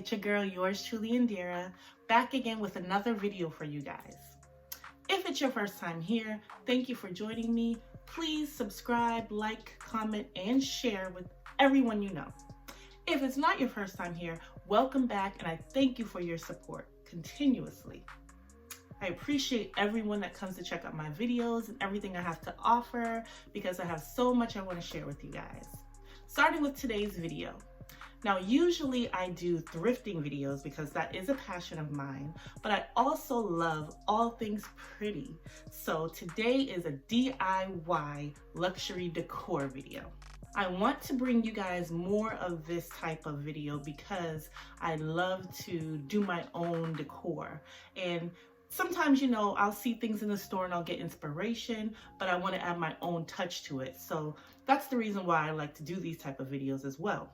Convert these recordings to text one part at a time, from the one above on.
it's your girl, yours truly, Indira, back again with another video for you guys. If it's your first time here, thank you for joining me. Please subscribe, like, comment, and share with everyone you know. If it's not your first time here, welcome back, and I thank you for your support continuously. I appreciate everyone that comes to check out my videos and everything I have to offer because I have so much I want to share with you guys. Starting with today's video. Now, usually I do thrifting videos because that is a passion of mine, but I also love all things pretty. So today is a DIY luxury decor video. I want to bring you guys more of this type of video because I love to do my own decor. And sometimes, you know, I'll see things in the store and I'll get inspiration, but I want to add my own touch to it. So that's the reason why I like to do these type of videos as well.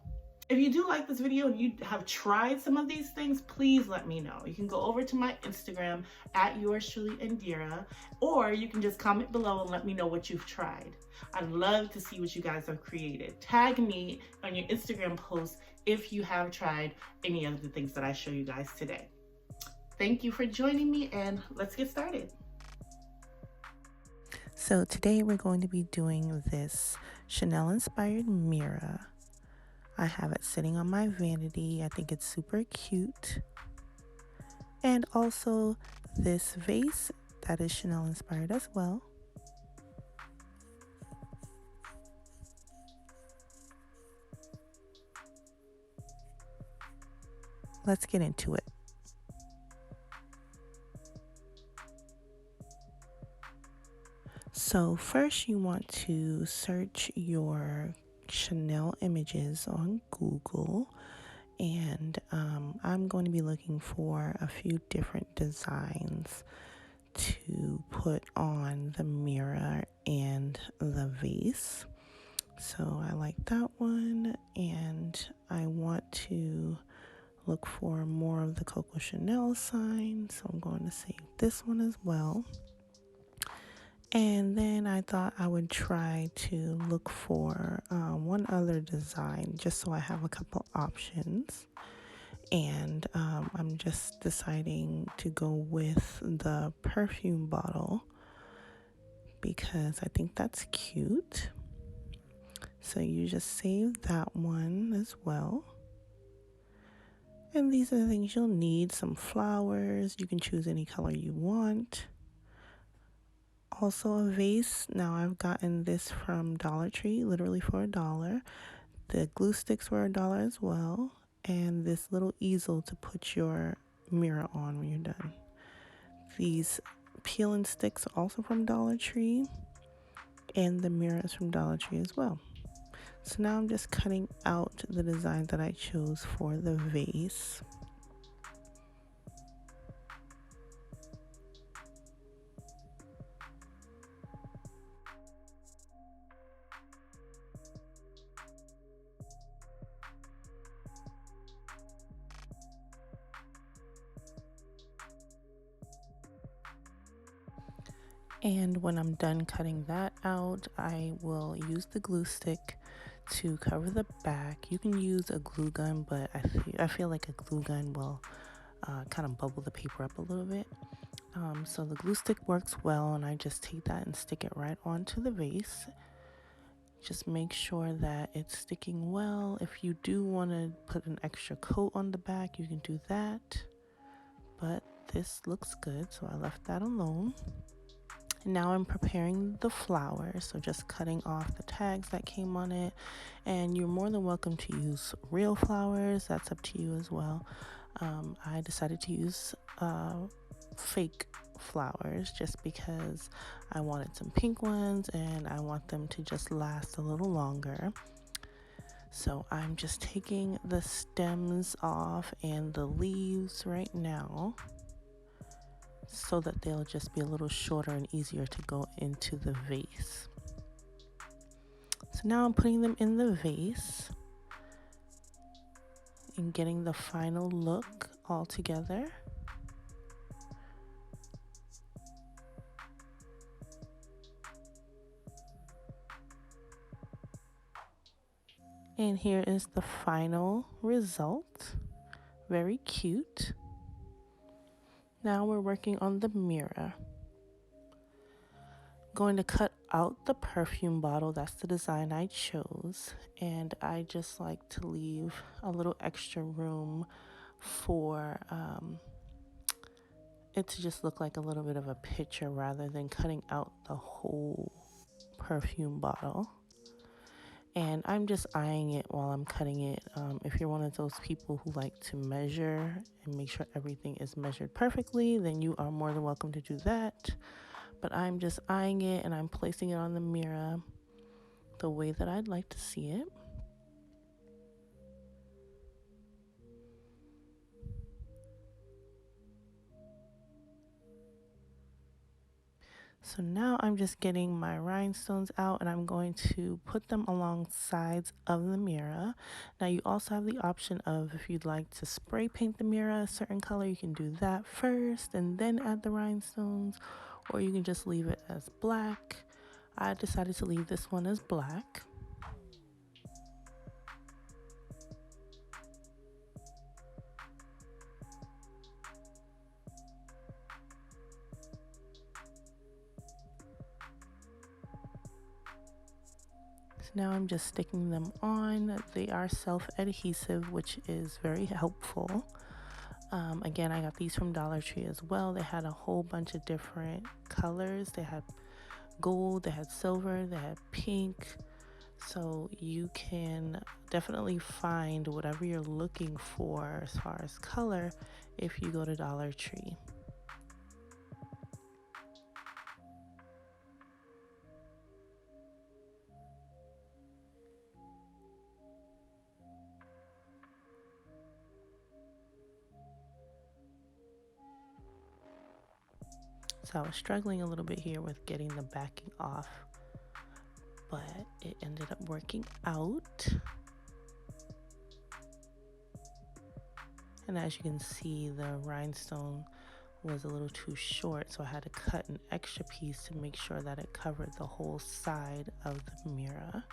If you do like this video and you have tried some of these things, please let me know. You can go over to my Instagram at yours truly Indira, or you can just comment below and let me know what you've tried. I'd love to see what you guys have created. Tag me on your Instagram post if you have tried any of the things that I show you guys today. Thank you for joining me, and let's get started. So today we're going to be doing this Chanel inspired mirror. I have it sitting on my vanity. I think it's super cute. And also this vase that is Chanel inspired as well. Let's get into it. So first you want to search your Chanel images on Google, and I'm going to be looking for a few different designs to put on the mirror and the vase. So I like that one, and I want to look for more of the Coco Chanel sign, so I'm going to save this one as well. And then I thought I would try to look for one other design just so I have a couple options. And I'm just deciding to go with the perfume bottle because I think that's cute. So you just save that one as well. And these are the things you'll need. Some flowers. You can choose any color you want. Also a vase. Now I've gotten this from Dollar Tree, literally for $1. The glue sticks were $1 as well, and this little easel to put your mirror on when you're done. These peeling sticks are also from Dollar Tree, and the mirror is from Dollar Tree as well. So now I'm just cutting out the design that I chose for the vase. And when I'm done cutting that out, I will use the glue stick to cover the back. You can use a glue gun, but I feel like a glue gun will kind of bubble the paper up a little bit. So the glue stick works well, and I just take that and stick it right onto the vase. Just make sure that it's sticking well. If you do want to put an extra coat on the back, you can do that. But this looks good, so I left that alone. And now I'm preparing the flowers, so just cutting off the tags that came on it. And you're more than welcome to use real flowers. That's up to you as well. I decided to use fake flowers just because I wanted some pink ones and I want them to just last a little longer. So I'm just taking the stems off and the leaves right now, so that they'll just be a little shorter and easier to go into the vase. So now I'm putting them in the vase and getting the final look all together. And here is the final result. Very cute. Now we're working on the mirror. Going to cut out the perfume bottle. That's the design I chose, and I just like to leave a little extra room for it to just look like a little bit of a picture rather than cutting out the whole perfume bottle. And I'm just eyeing it while I'm cutting it. If you're one of those people who like to measure and make sure everything is measured perfectly, then you are more than welcome to do that. But I'm just eyeing it and I'm placing it on the mirror the way that I'd like to see it. So now I'm just getting my rhinestones out and I'm going to put them along sides of the mirror. Now you also have the option of, if you'd like to spray paint the mirror a certain color, you can do that first and then add the rhinestones, or you can just leave it as black. I decided to leave this one as black. So now I'm just sticking them on. They are self-adhesive, which is very helpful. Again, I got these from Dollar Tree as well. They had a whole bunch of different colors. They had gold, they had silver, they had pink. So you can definitely find whatever you're looking for as far as color if you go to Dollar Tree. So I was struggling a little bit here with getting the backing off, but it ended up working out. And as you can see, the rhinestone was a little too short, so I had to cut an extra piece to make sure that it covered the whole side of the mirror.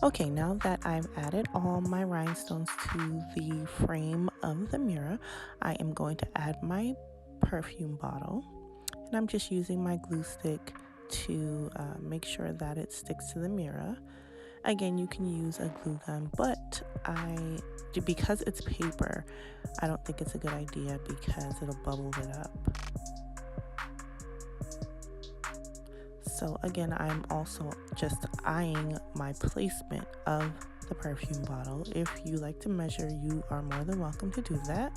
Okay, now that I've added all my rhinestones to the frame of the mirror, I am going to add my perfume bottle. And I'm just using my glue stick to make sure that it sticks to the mirror. Again, you can use a glue gun, but because it's paper, I don't think it's a good idea because it'll bubble it up. So again, I'm also just eyeing my placement of the perfume bottle. If you like to measure, you are more than welcome to do that.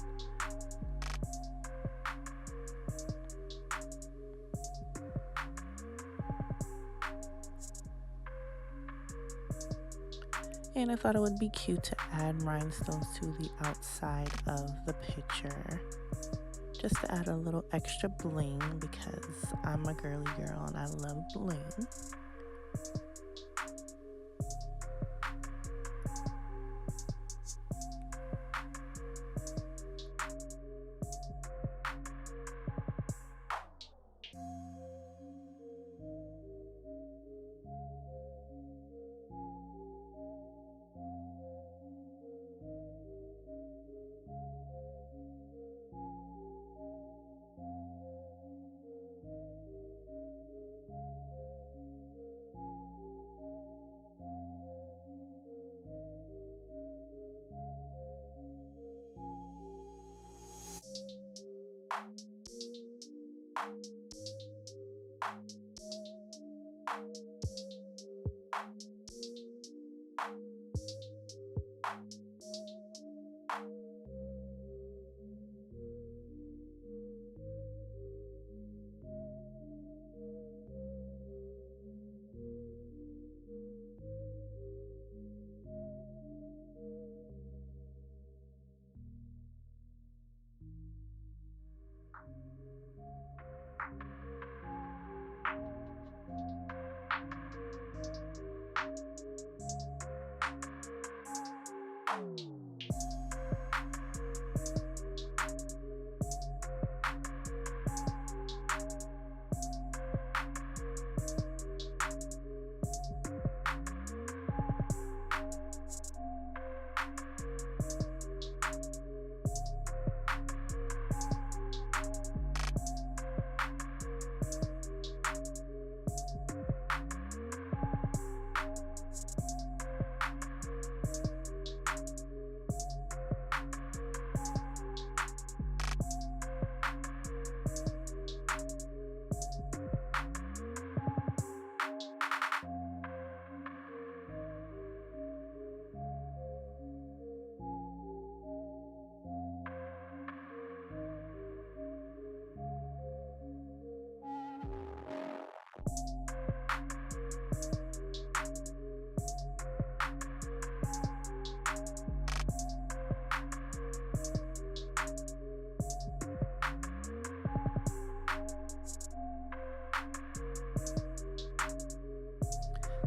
And I thought it would be cute to add rhinestones to the outside of the picture, just to add a little extra bling because I'm a girly girl and I love bling.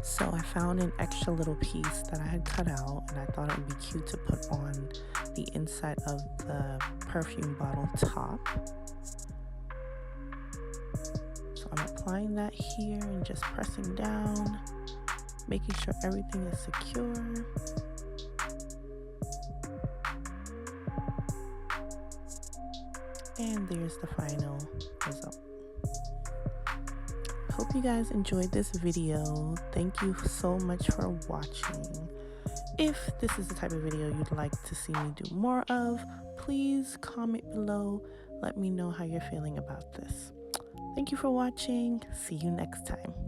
So I found an extra little piece that I had cut out, and I thought it would be cute to put on the inside of the perfume bottle top. So I'm applying that here and just pressing down, making sure everything is secure. And there's the final result. Hope you guys enjoyed this video. Thank you so much for watching. If this is the type of video you'd like to see me do more of, please comment below. Let me know how you're feeling about this. Thank you for watching. See you next time.